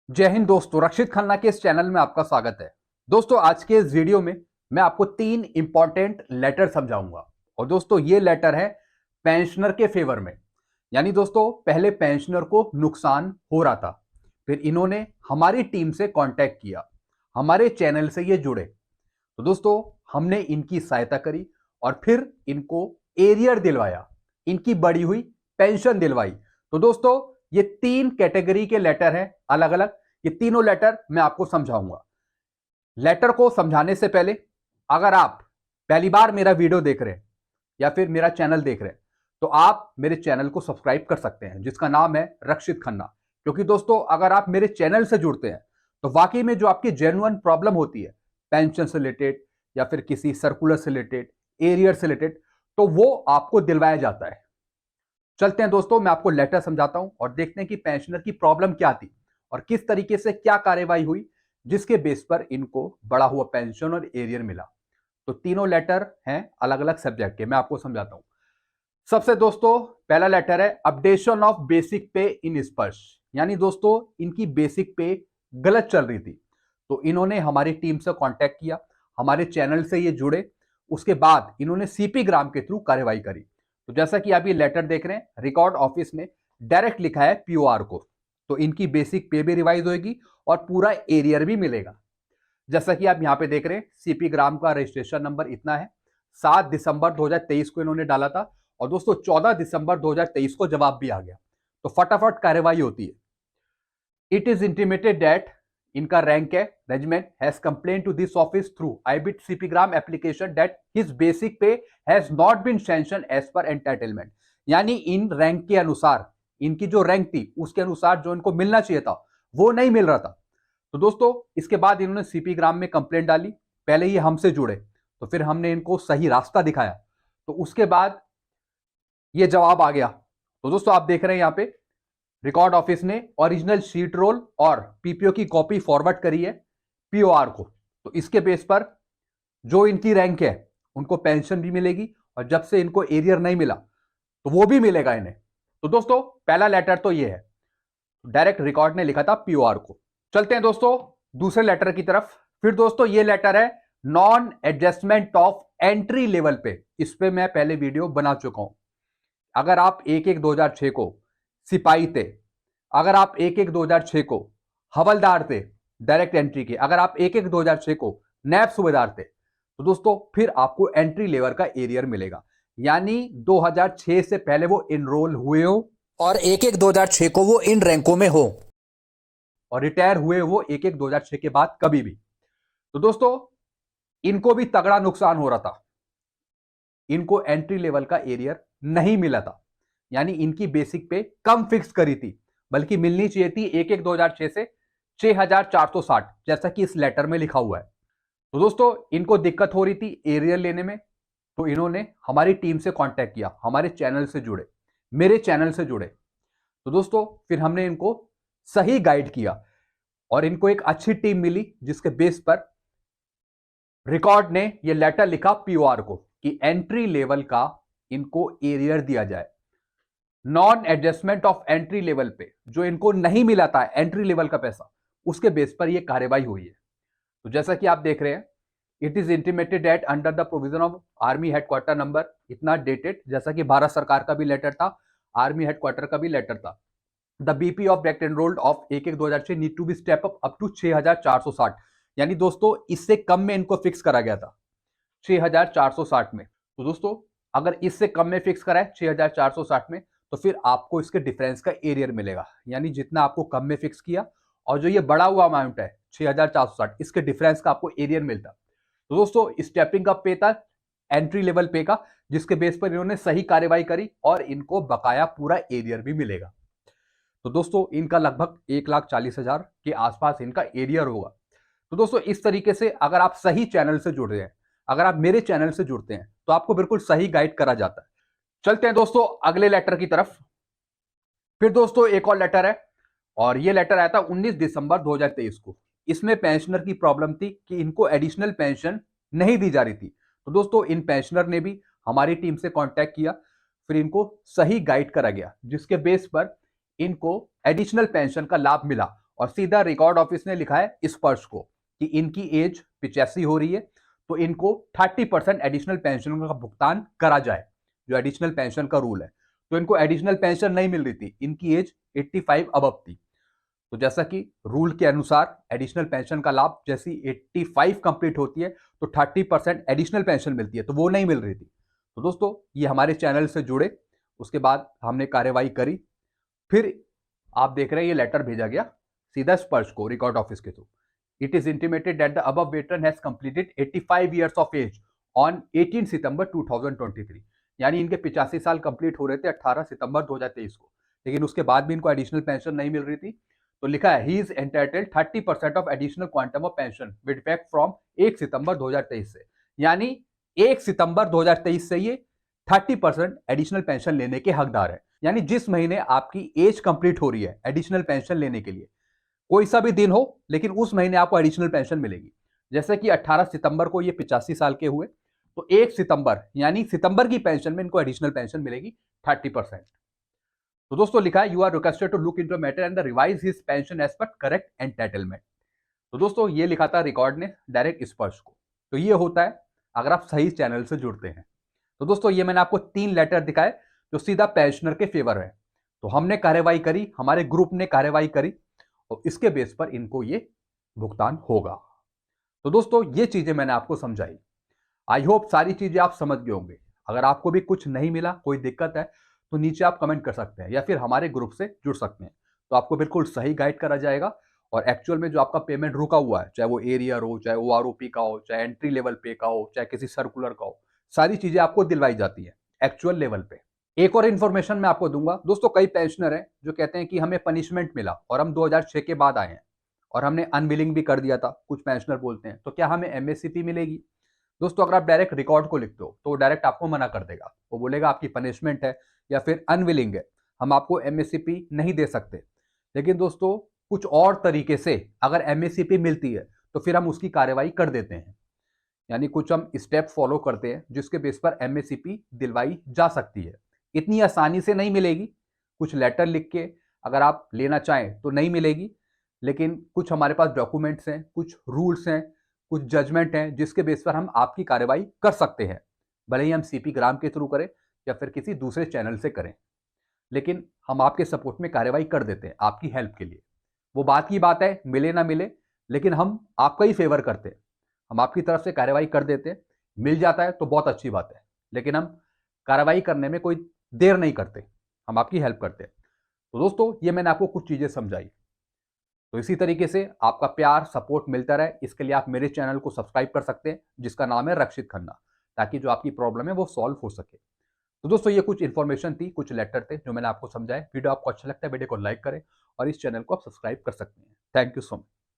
जय हिंद दोस्तों, रक्षित खन्ना के इस चैनल में आपका स्वागत है। दोस्तों, आज के इस वीडियो में मैं आपको 3 इंपॉर्टेंट लेटर समझाऊंगा। और दोस्तों, ये लेटर है पेंशनर के फेवर में। यानी दोस्तों, पहले पेंशनर को नुकसान हो रहा था, फिर इन्होंने हमारी टीम से कांटेक्ट किया, हमारे चैनल से ये जुड़े। तो दोस्तों, हमने इनकी सहायता करी और फिर इनको एरियर दिलवाया, इनकी बढ़ी हुई पेंशन दिलवाई। तो दोस्तों, ये 3 कैटेगरी के लेटर हैं अलग अलग। ये तीनों लेटर मैं आपको समझाऊंगा। लेटर को समझाने से पहले, अगर आप पहली बार मेरा वीडियो देख रहे हैं या फिर मेरा चैनल देख रहे हैं, तो आप मेरे चैनल को सब्सक्राइब कर सकते हैं, जिसका नाम है रक्षित खन्ना। क्योंकि दोस्तों, अगर आप मेरे चैनल से जुड़ते हैं तो वाकई में जो आपकी जेन्युइन प्रॉब्लम होती है पेंशन से रिलेटेड या फिर किसी सर्कुलर से रिलेटेड, एरियर से रिलेटेड, तो वो आपको दिलवाया जाता है। चलते हैं दोस्तों, मैं आपको लेटर समझाता हूं और देखते हैं कि पेंशनर की प्रॉब्लम क्या थी और किस तरीके से क्या कार्यवाही हुई जिसके बेस पर इनको बढ़ा हुआ पेंशन और एरियर मिला। तो तीनों लेटर हैं अलग अलग सब्जेक्ट के, मैं आपको समझाता हूं। सबसे दोस्तों, पहला लेटर है अपडेशन ऑफ बेसिक पे इन स्पर्श। यानी दोस्तों, इनकी बेसिक पे गलत चल रही थी, तो इन्होंने हमारी टीम से कांटेक्ट किया, हमारे चैनल से ये जुड़े। उसके बाद इन्होंने सीपी ग्राम के थ्रू कार्यवाही करी। तो जैसा कि आप ये लेटर देख रहे हैं, रिकॉर्ड ऑफिस ने डायरेक्ट लिखा है पीओआर को, तो इनकी बेसिक पे भी रिवाइज होगी और पूरा एरियर भी मिलेगा। जैसा कि आप यहां पे देख रहे हैं, सीपी ग्राम का रजिस्ट्रेशन नंबर इतना है। 7 दिसंबर 2023 को इन्होंने डाला था और दोस्तों 14 दिसंबर 2023 को जवाब भी आ गया। तो फटाफट कार्यवाही होती है। इट इज इंटीमेटेड दैट, इनका रैंक है regiment, has complain to this office through आईबिट CP gram application that his basic pay has not been sanction as per entitlement. यानी इन रैंक के अनुसार, इनकी जो रैंक थी उसके अनुसार जो इनको मिलना चाहिए था वो नहीं मिल रहा था। तो दोस्तों, इसके बाद इन्होंने सीपी ग्राम में कंप्लेंट डाली। पहले ये हमसे जुड़े, तो फिर हमने इनको सही रास्ता दिखाया, तो उसके बाद ये जवाब आ गया। तो दोस्तों, आप देख रहे हैं यहां पे रिकॉर्ड ऑफिस ने ओरिजिनल शीट रोल और पीपीओ की कॉपी फॉरवर्ड करी है पीओआर को। तो इसके बेस पर जो इनकी रैंक है उनको पेंशन भी मिलेगी और जब से इनको एरियर नहीं मिला तो वो भी मिलेगा इन्हें। तो दोस्तों, पहला लेटर तो ये है, डायरेक्ट रिकॉर्ड ने लिखा था पीओआर को। चलते हैं दोस्तों दूसरे लेटर की तरफ। फिर दोस्तों, ये लेटर है non adjustment of entry level पे। इस पे मैं पहले वीडियो बना चुका हूं। अगर आप 1/1/2006 को सिपाही थे, अगर आप 1/1/2006 को हवलदार थे डायरेक्ट एंट्री के, अगर आप 1/1/2006 को नैब सूबेदार थे, तो दोस्तों फिर आपको एंट्री लेवल का एरियर मिलेगा। यानी 2006 से पहले वो इनरोल हुए हो और 1/1/2006 को वो इन रैंकों में हो। और रिटायर हुए वो 1/1/2006 के बाद कभी भी। तो दोस्तों, इनको भी तगड़ा नुकसान हो रहा था, इनको एंट्री लेवल का एरियर नहीं मिला था। यानी इनकी बेसिक पे कम फिक्स करी थी, बल्कि मिलनी चाहिए थी 1/1/2006 से 6460, जैसा कि इस लेटर में लिखा हुआ है। तो दोस्तों, इनको दिक्कत हो रही थी एरियर लेने में, तो इन्होंने हमारी टीम से कांटेक्ट किया, हमारे चैनल से जुड़े, मेरे चैनल से जुड़े। तो दोस्तों, फिर हमने इनको सही गाइड किया और इनको एक अच्छी टीम मिली, जिसके बेस पर रिकॉर्ड ने यह लेटर लिखा पीओआर को कि एंट्री लेवल का इनको एरियर दिया जाए। Non adjustment of entry level पे जो इनको नहीं मिला था एंट्री लेवल का पैसा, उसके बेस पर यह कार्रवाई हुई है। तो जैसा कि आप देख रहे हैं, it is intimated at under the provision of army headquarters number, इतना डेटेड, जैसा कि भारत सरकार का भी लेटर था, आर्मी हेडक्वार्टर का भी लेटर था। The BP of direct enrolled of 1/1/2006 need to be step up to 6460। यानी दोस्तों, इससे कम में इनको फिक्स करा गया था 6460 में। तो दोस्तों, अगर इससे कम में फिक्स करा है 6460 में, तो फिर आपको इसके डिफरेंस का एरियर मिलेगा। यानी जितना आपको कम में फिक्स किया और जो ये बड़ा हुआ अमाउंट है 6460, इसके डिफरेंस का आपको एरियर मिलता। तो दोस्तों, स्टेपिंग अप पे था एंट्री लेवल पे का, जिसके बेस पर इन्होंने सही कार्यवाही करी और इनको बकाया पूरा एरियर भी मिलेगा। तो दोस्तों, इनका लगभग 1,40,000 के आसपास इनका एरियर होगा। तो दोस्तों, इस तरीके से अगर आप सही चैनल से जुड़ रहे हैं, अगर आप मेरे चैनल से जुड़ते हैं, तो आपको बिल्कुल सही गाइड करा जाता है। चलते हैं दोस्तों अगले लेटर की तरफ। फिर दोस्तों, एक और लेटर है और ये लेटर आया था 19 दिसंबर 2023 को। इसमें पेंशनर की प्रॉब्लम थी कि इनको एडिशनल पेंशन नहीं दी जा रही थी। तो दोस्तों, इन पेंशनर ने भी हमारी टीम से कांटेक्ट किया, फिर इनको सही गाइड करा गया, जिसके बेस पर इनको एडिशनल पेंशन का लाभ मिला और सीधा रिकॉर्ड ऑफिस ने लिखा है स्पर्श को कि इनकी एज 85 हो रही है, तो इनको 30% एडिशनल पेंशन का भुगतान करा जाए, जो एडिशनल पेंशन का रूल है। तो इनको एडिशनल पेंशन नहीं मिल रही थी, इनकी एज 85 अबव थी। तो जैसा कि रूल के अनुसार एडिशनल पेंशन का लाभ जैसी 85 कंप्लीट होती है तो 30% एडिशनल पेंशन मिलती है, तो वो नहीं मिल रही थी। तो दोस्तों ये हमारे चैनल से जुड़े, उसके बाद हमने कार्यवाही करी, फिर आप देख रहे हैं ये लेटर भेजा गया सीधा स्पर्श को रिकॉर्ड ऑफिस के through. It is intimated that the above veteran has completed 85 years of age on 18 September 2023। यानी इनके 85 साल कंप्लीट हो रहे थे 18 सितंबर 2023 को, लेकिन उसके बाद भी इनको एडिशनल पेंशन नहीं मिल रही थी। तो लिखा है he is entitled 30% of additional quantum of pension with effect from 1 सितंबर 2023 से। यानी 1 सितंबर 2023 से ये 30% एडिशनल पेंशन लेने के हकदार है। यानी जिस महीने आपकी एज कंप्लीट हो रही है एडिशनल पेंशन लेने के लिए, कोई सा भी दिन हो, लेकिन उस महीने आपको एडिशनल पेंशन मिलेगी। जैसे कि 18 सितंबर को ये 85 साल के हुए, तो 1 सितंबर यानी सितंबर की पेंशन में इनको एडिशनल पेंशन मिलेगी 30%। तो दोस्तों लिखा है you are requested to look into matter and revise his pension as per correct entitlement. तो दोस्तों ये लिखा था रिकॉर्ड ने डायरेक्ट स्पर्श को। तो ये होता है अगर आप सही चैनल से जुड़ते हैं। तो दोस्तों ये मैंने आपको 3 लेटर दिखाए जो सीधा पेंशनर के फेवर है। तो हमने कार्यवाही करी, हमारे ग्रुप ने कार्यवाही करी और इसके बेस पर इनको ये भुगतान होगा। तो दोस्तों ये चीजें मैंने आपको समझाई। आई होप सारी चीजें आप समझ गए होंगे। अगर आपको भी कुछ नहीं मिला, कोई दिक्कत है, तो नीचे आप कमेंट कर सकते हैं या फिर हमारे ग्रुप से जुड़ सकते हैं। तो आपको बिल्कुल सही गाइड करा जाएगा और एक्चुअल में जो आपका पेमेंट रुका हुआ है, चाहे वो एरियर हो, चाहे OROP का हो, चाहे एंट्री लेवल पे का हो, चाहे किसी सर्कुलर का हो, सारी चीजें आपको दिलवाई जाती है एक्चुअल लेवल पे। एक और इन्फॉर्मेशन मैं आपको दूंगा दोस्तों, कई पेंशनर हैं जो कहते हैं कि हमें पनिशमेंट मिला और हम 2006 के बाद आए हैं और हमने अनविलिंग भी कर दिया था, कुछ पेंशनर बोलते हैं, तो क्या हमें MSCP मिलेगी? दोस्तों अगर आप डायरेक्ट रिकॉर्ड को लिखते हो तो वो डायरेक्ट आपको मना कर देगा, वो बोलेगा आपकी पनिशमेंट है या फिर अनविलिंग है, हम आपको MSCP नहीं दे सकते। लेकिन दोस्तों कुछ और तरीके से अगर MSCP मिलती है तो फिर हम उसकी कार्यवाही कर देते हैं। यानी कुछ हम स्टेप फॉलो करते हैं जिसके बेस पर MSCP दिलवाई जा सकती है। इतनी आसानी से नहीं मिलेगी, कुछ लेटर लिख के अगर आप लेना चाहें तो नहीं मिलेगी, लेकिन कुछ हमारे पास डॉक्यूमेंट्स हैं, कुछ रूल्स हैं, कुछ जजमेंट हैं जिसके बेस पर हम आपकी कार्यवाही कर सकते हैं, भले ही हम CP ग्राम के थ्रू करें या फिर किसी दूसरे चैनल से करें, लेकिन हम आपके सपोर्ट में कार्यवाही कर देते हैं आपकी हेल्प के लिए। वो बात की बात है, मिले ना मिले, लेकिन हम आपका ही फेवर करते हैं, हम आपकी तरफ से कार्यवाही कर देते हैं। मिल जाता है तो बहुत अच्छी बात है, लेकिन हम कार्रवाई करने में कोई देर नहीं करते, हम आपकी हेल्प करते हैं। तो दोस्तों ये मैंने आपको कुछ चीजें समझाई। तो इसी तरीके से आपका प्यार सपोर्ट मिलता रहे, इसके लिए आप मेरे चैनल को सब्सक्राइब कर सकते हैं जिसका नाम है रक्षित खन्ना, ताकि जो आपकी प्रॉब्लम है वो सॉल्व हो सके। तो दोस्तों ये कुछ इन्फॉर्मेशन थी, कुछ लेटर थे जो मैंने आपको समझाए। वीडियो आपको अच्छा लगता है वीडियो को लाइक करें और इस चैनल को आप सब्सक्राइब कर सकते हैं। Thank you so much.